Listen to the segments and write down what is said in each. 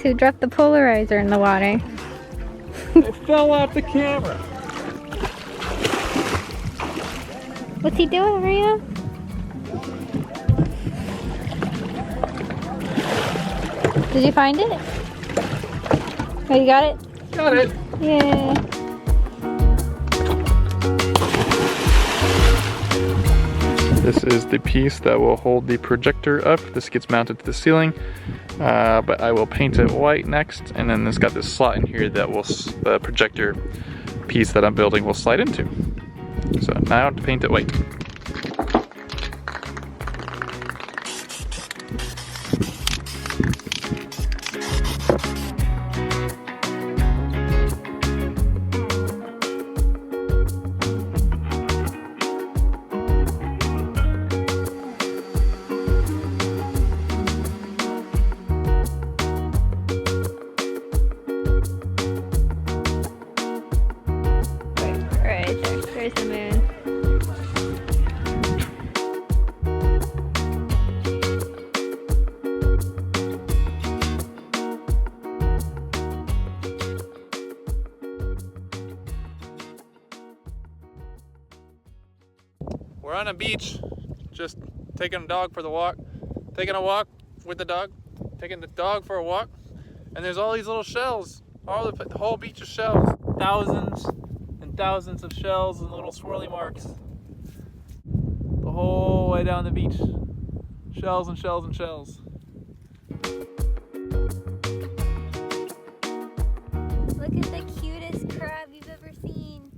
who dropped the polarizer in the water. It fell off the camera. What's he doing, Arya? Did you find it? Oh, you got it? Got it. Yeah. This is the piece that will hold the projector up. This gets mounted to the ceiling, but I will paint it white next, and then it's got this slot in here that will the projector piece that I'm building will slide into. So now I have to paint it white. Right there. There's the moon. We're on a beach, just taking a dog for the walk, taking a walk with the dog, taking the dog for a walk, and there's all these little shells, the whole beach of shells, thousands and thousands of shells and little swirly marks, the whole way down the beach, shells and shells and shells. Look at the cutest crab you've ever seen.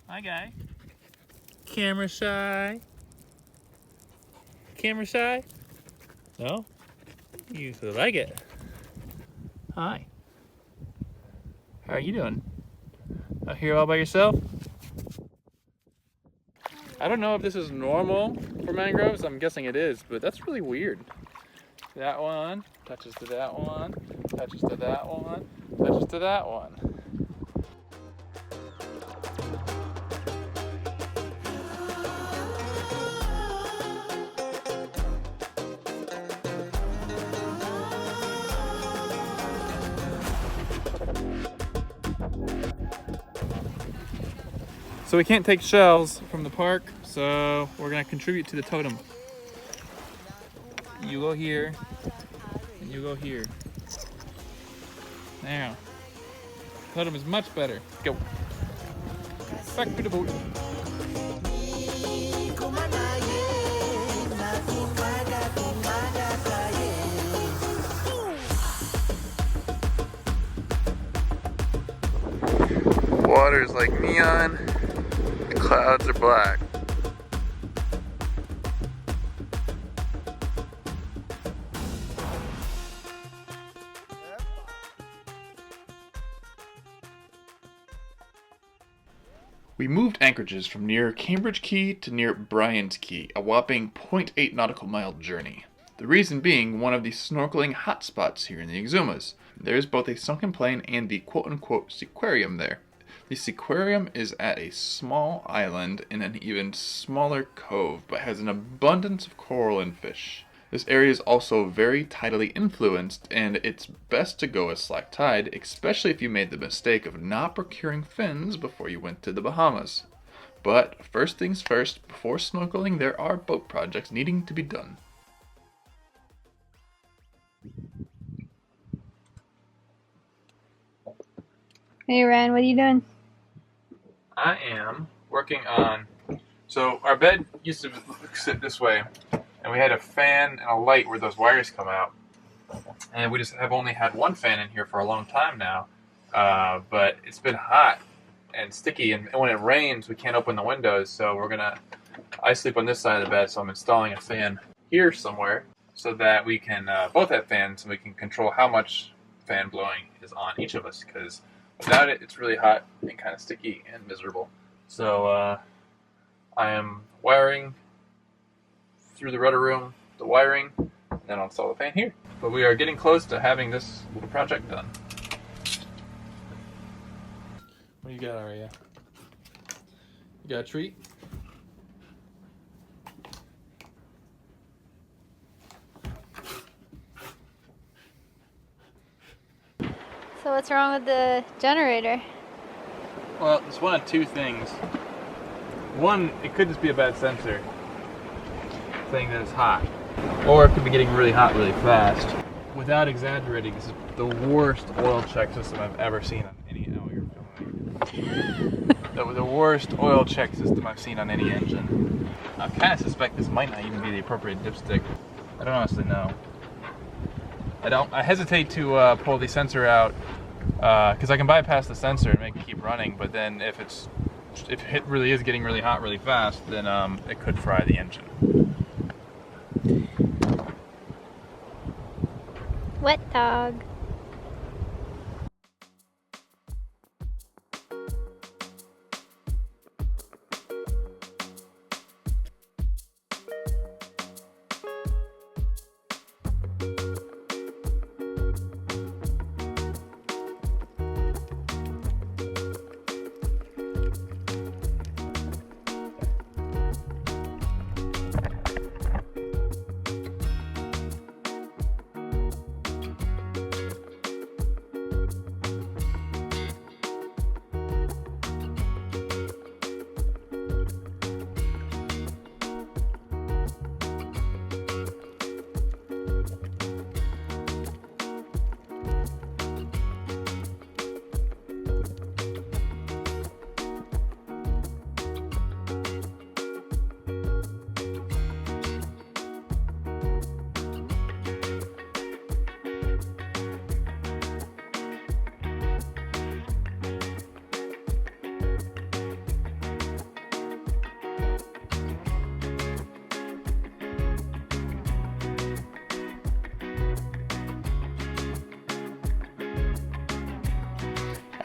Hi, guy. Camera shy? Camera shy? No? You so like it. Hi. How are you doing? Out here all by yourself? I don't know if this is normal for mangroves. I'm guessing it is, but that's really weird. That one touches to that one, touches to that one, touches to that one. So we can't take shells from the park, so we're gonna contribute to the totem. You go here, and you go here. Now, totem is much better. Go. Back to the boat. Water's like neon. The clouds are black. We moved anchorages from near Cambridge Key to near Bryant Key, a whopping 0.8 nautical mile journey. The reason being one of the snorkeling hotspots here in the Exumas. There is both a sunken plane and the quote-unquote Seaquarium there. The Seaquarium is at a small island in an even smaller cove, but has an abundance of coral and fish. This area is also very tidally influenced, and it's best to go at slack tide, especially if you made the mistake of not procuring fins before you went to the Bahamas. But first things first, before snorkeling, there are boat projects needing to be done. Hey, Ryan, what are you doing? I am working on, so our bed used to sit this way, and we had a fan and a light where those wires come out, and we just have only had one fan in here for a long time now, but it's been hot and sticky, and when it rains we can't open the windows, so I sleep on this side of the bed, so I'm installing a fan here somewhere so that we can both have fans and we can control how much fan blowing is on each of us, because without it, it's really hot and kind of sticky and miserable. So I am wiring through the rudder room, the wiring, and then I'll install the fan here. But we are getting close to having this little project done. What do you got, Arya? You got a treat? So what's wrong with the generator? Well, it's one of two things. One, it could just be a bad sensor saying that it's hot. Or it could be getting really hot really fast. Without exaggerating, this is the worst oil check system I've ever seen on any... Oh, you're filming. The worst oil check system I've seen on any engine. I kind of suspect this might not even be the appropriate dipstick. I don't honestly know. I hesitate to pull the sensor out because I can bypass the sensor and make it keep running, but then if it really is getting really hot really fast, then it could fry the engine. Wet dog.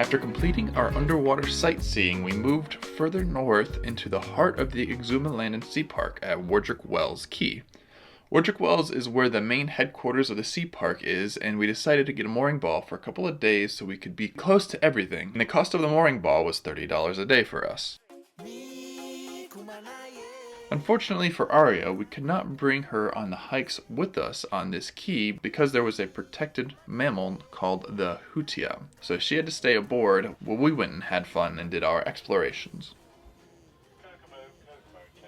After completing our underwater sightseeing, we moved further north into the heart of the Exuma Land and Sea Park at Warderick Wells Key. Warderick Wells is where the main headquarters of the sea park is, and we decided to get a mooring ball for a couple of days so we could be close to everything. And the cost of the mooring ball was $30 a day for us. Unfortunately for Arya, we could not bring her on the hikes with us on this key because there was a protected mammal called the hutia. So she had to stay aboard while we went and had fun and did our explorations.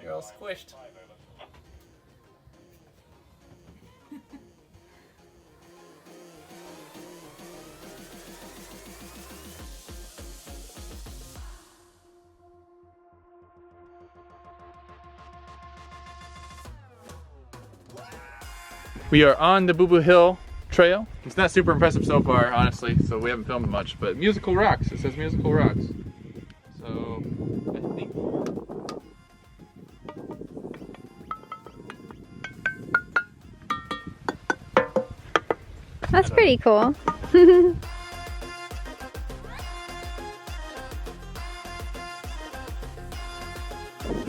You're all squished. We are on the Boo Boo Hill Trail. It's not super impressive so far, honestly, so we haven't filmed much, but Musical Rocks. It says Musical Rocks. So, I think... That's pretty cool.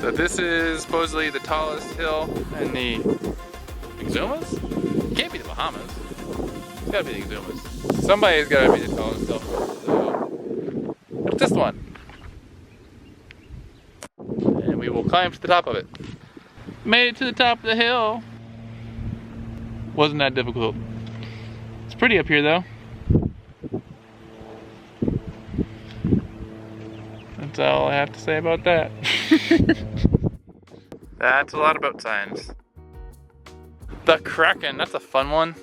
So this is supposedly the tallest hill in the Exumas? It can't be the Bahamas. It's gotta be the Exumas. Somebody's gotta be the tallest hill. So, but it's this one. And we will climb to the top of it. Made it to the top of the hill. Wasn't that difficult. It's pretty up here though. That's all I have to say about that. That's a lot of boat signs. The Kraken, that's a fun one.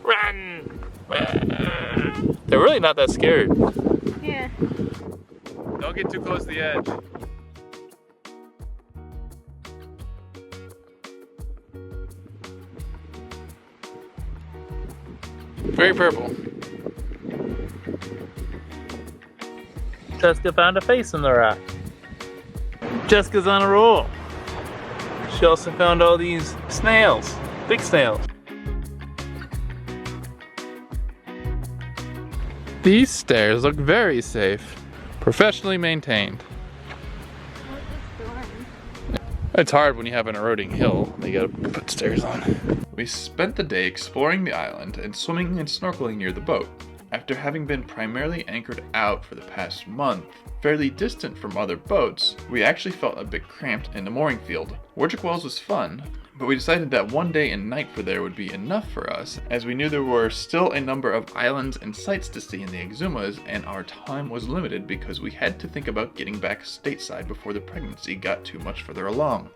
Run! They're really not that scared. Yeah. Don't get too close to the edge. Very purple. Jessica found a face in the rock. Jessica's on a roll. She also found all these snails, big snails. These stairs look very safe. Professionally maintained. It's hard when you have an eroding hill that you gotta put stairs on. We spent the day exploring the island and swimming and snorkeling near the boat. After having been primarily anchored out for the past month, fairly distant from other boats, we actually felt a bit cramped in the mooring field. Warderick Wells was fun, but we decided that one day and night for there would be enough for us, as we knew there were still a number of islands and sights to see in the Exumas, and our time was limited because we had to think about getting back stateside before the pregnancy got too much further along.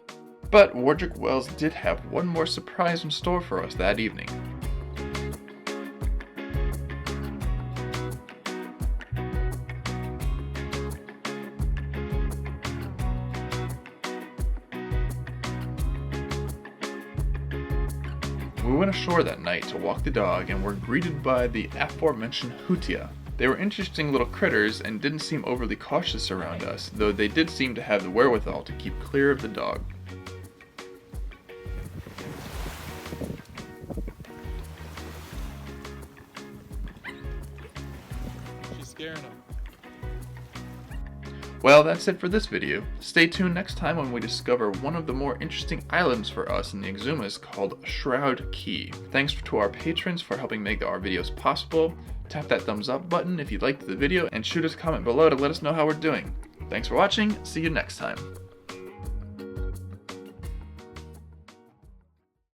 But Warderick Wells did have one more surprise in store for us that evening. We went ashore that night to walk the dog and were greeted by the aforementioned hutia. They were interesting little critters and didn't seem overly cautious around us, though they did seem to have the wherewithal to keep clear of the dog. She's scaring him. Well, that's it for this video. Stay tuned next time when we discover one of the more interesting islands for us in the Exumas called Shroud Key. Thanks to our patrons for helping make our videos possible. Tap that thumbs up button if you liked the video and shoot us a comment below to let us know how we're doing. Thanks for watching, see you next time.